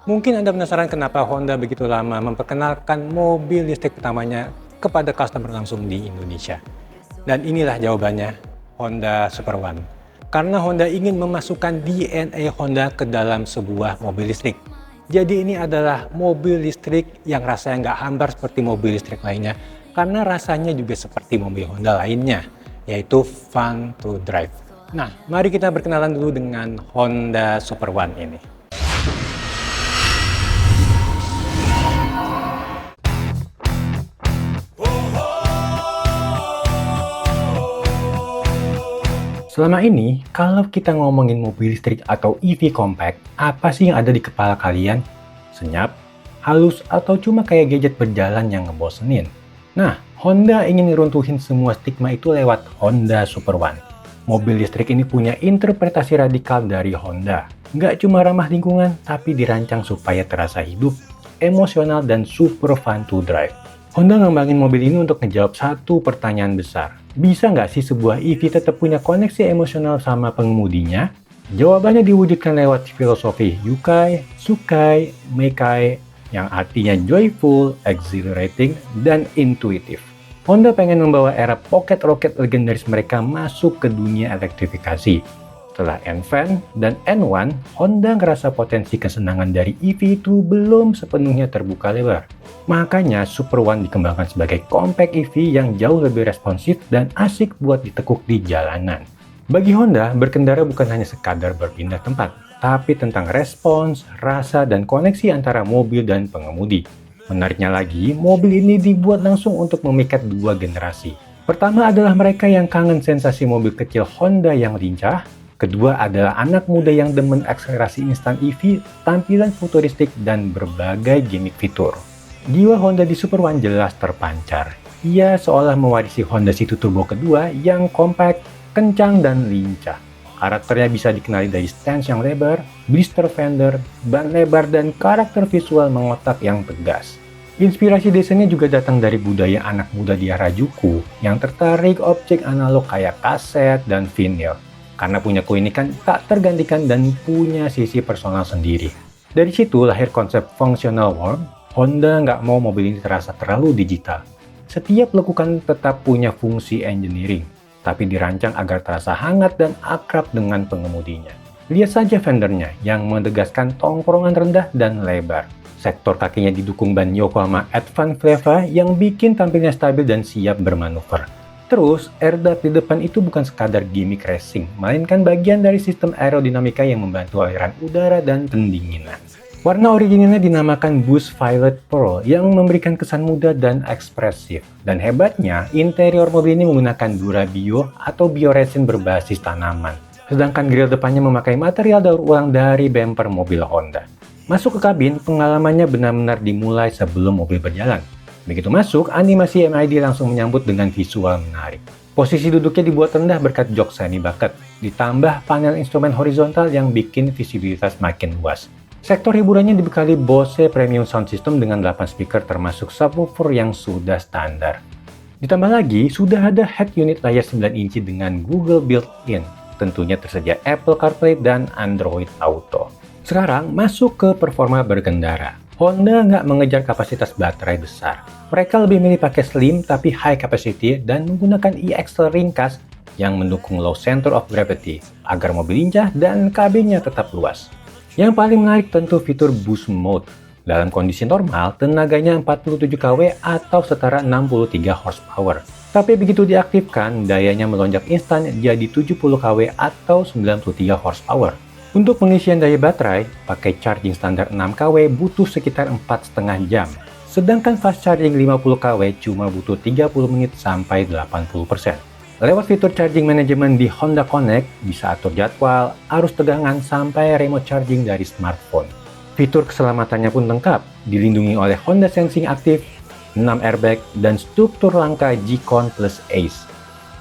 Mungkin Anda penasaran kenapa Honda begitu lama memperkenalkan mobil listrik pertamanya kepada customer langsung di Indonesia. Dan inilah jawabannya, Honda Super One. Karena Honda ingin memasukkan DNA Honda ke dalam sebuah mobil listrik. Jadi ini adalah mobil listrik yang rasanya nggak hambar seperti mobil listrik lainnya, karena rasanya juga seperti mobil Honda lainnya, yaitu fun to drive. Nah, mari kita berkenalan dulu dengan Honda Super One ini. Selama ini, kalau kita ngomongin mobil listrik atau EV compact, apa sih yang ada di kepala kalian? Senyap, halus, atau cuma kayak gadget berjalan yang ngebosenin? Nah, Honda ingin ngeruntuhin semua stigma itu lewat Honda Super One. Mobil listrik ini punya interpretasi radikal dari Honda. Nggak cuma ramah lingkungan, tapi dirancang supaya terasa hidup, emosional, dan super fun to drive. Honda ngembangin mobil ini untuk ngejawab satu pertanyaan besar. Bisa nggak sih sebuah EV tetap punya koneksi emosional sama pengemudinya? Jawabannya diwujudkan lewat filosofi Yukai, Sukai, Meikai, yang artinya joyful, exhilarating, dan intuitif. Honda pengen membawa era pocket rocket legendaris mereka masuk ke dunia elektrifikasi. Setelah N-Van dan N1, Honda ngerasa potensi kesenangan dari EV itu belum sepenuhnya terbuka lebar. Makanya Super One dikembangkan sebagai compact EV yang jauh lebih responsif dan asik buat ditekuk di jalanan. Bagi Honda, berkendara bukan hanya sekadar berpindah tempat, tapi tentang respons, rasa, dan koneksi antara mobil dan pengemudi. Menariknya lagi, mobil ini dibuat langsung untuk memikat dua generasi. Pertama adalah mereka yang kangen sensasi mobil kecil Honda yang lincah. Kedua adalah anak muda yang demen akselerasi instan EV, tampilan futuristik, dan berbagai gimmick fitur. Jiwa Honda di Super One jelas terpancar. Ia seolah mewarisi Honda City Turbo kedua yang compact, kencang, dan lincah. Karakternya bisa dikenali dari stance yang lebar, blister fender, ban lebar, dan karakter visual mengotak yang tegas. Inspirasi desainnya juga datang dari budaya anak muda di Harajuku yang tertarik objek analog kayak kaset dan vinil. Karena punya keunikan tak tergantikan dan punya sisi personal sendiri. Dari situ lahir konsep functional warmth. Honda nggak mau mobil ini terasa terlalu digital. Setiap lekukan tetap punya fungsi engineering, tapi dirancang agar terasa hangat dan akrab dengan pengemudinya. Lihat saja fendernya yang menegaskan tongkrongan rendah dan lebar. Sektor kakinya didukung ban Yokohama Advanced Fleva yang bikin tampilnya stabil dan siap bermanuver. Terus, airdap di depan itu bukan sekadar gimmick racing, melainkan bagian dari sistem aerodinamika yang membantu aliran udara dan pendinginan. Warna originalnya dinamakan Boost Violet Pearl yang memberikan kesan muda dan ekspresif. Dan hebatnya, interior mobil ini menggunakan Durabio atau bioresin berbasis tanaman. Sedangkan grill depannya memakai material daur ulang dari bumper mobil Honda. Masuk ke kabin, pengalamannya benar-benar dimulai sebelum mobil berjalan. Begitu masuk, animasi MID langsung menyambut dengan visual menarik. Posisi duduknya dibuat rendah berkat jok semi bucket, ditambah panel instrumen horizontal yang bikin visibilitas makin luas. Sektor hiburannya dibekali Bose Premium Sound System dengan 8 speaker termasuk subwoofer yang sudah standar. Ditambah lagi, sudah ada head unit layar 9 inci dengan Google Built-in. Tentunya tersedia Apple CarPlay dan Android Auto. Sekarang masuk ke performa berkendara. Honda nggak mengejar kapasitas baterai besar. Mereka lebih milih pakai slim tapi high capacity dan menggunakan e-axle ringkas yang mendukung low center of gravity agar mobil lincah dan kabinnya tetap luas. Yang paling menarik tentu fitur boost mode. Dalam kondisi normal, tenaganya 47 kW atau setara 63 horsepower. Tapi begitu diaktifkan, dayanya melonjak instan jadi 70 kW atau 93 horsepower. Untuk pengisian daya baterai, pakai charging standar 6 kW butuh sekitar 4,5 jam. Sedangkan fast charging 50 kW cuma butuh 30 menit sampai 80%. Lewat fitur charging management di Honda Connect, bisa atur jadwal, arus tegangan, sampai remote charging dari smartphone. Fitur keselamatannya pun lengkap, dilindungi oleh Honda Sensing Active, 6 airbag, dan struktur langka G-Con Plus ACE.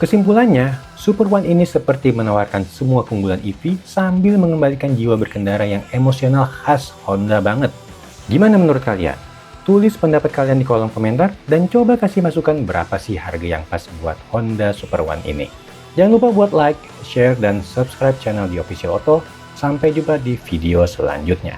Kesimpulannya, Super One ini seperti menawarkan semua keunggulan EV sambil mengembalikan jiwa berkendara yang emosional khas Honda banget. Gimana menurut kalian? Tulis pendapat kalian di kolom komentar dan coba kasih masukan berapa sih harga yang pas buat Honda Super One ini. Jangan lupa buat like, share, dan subscribe channel The Official Auto. Sampai jumpa di video selanjutnya.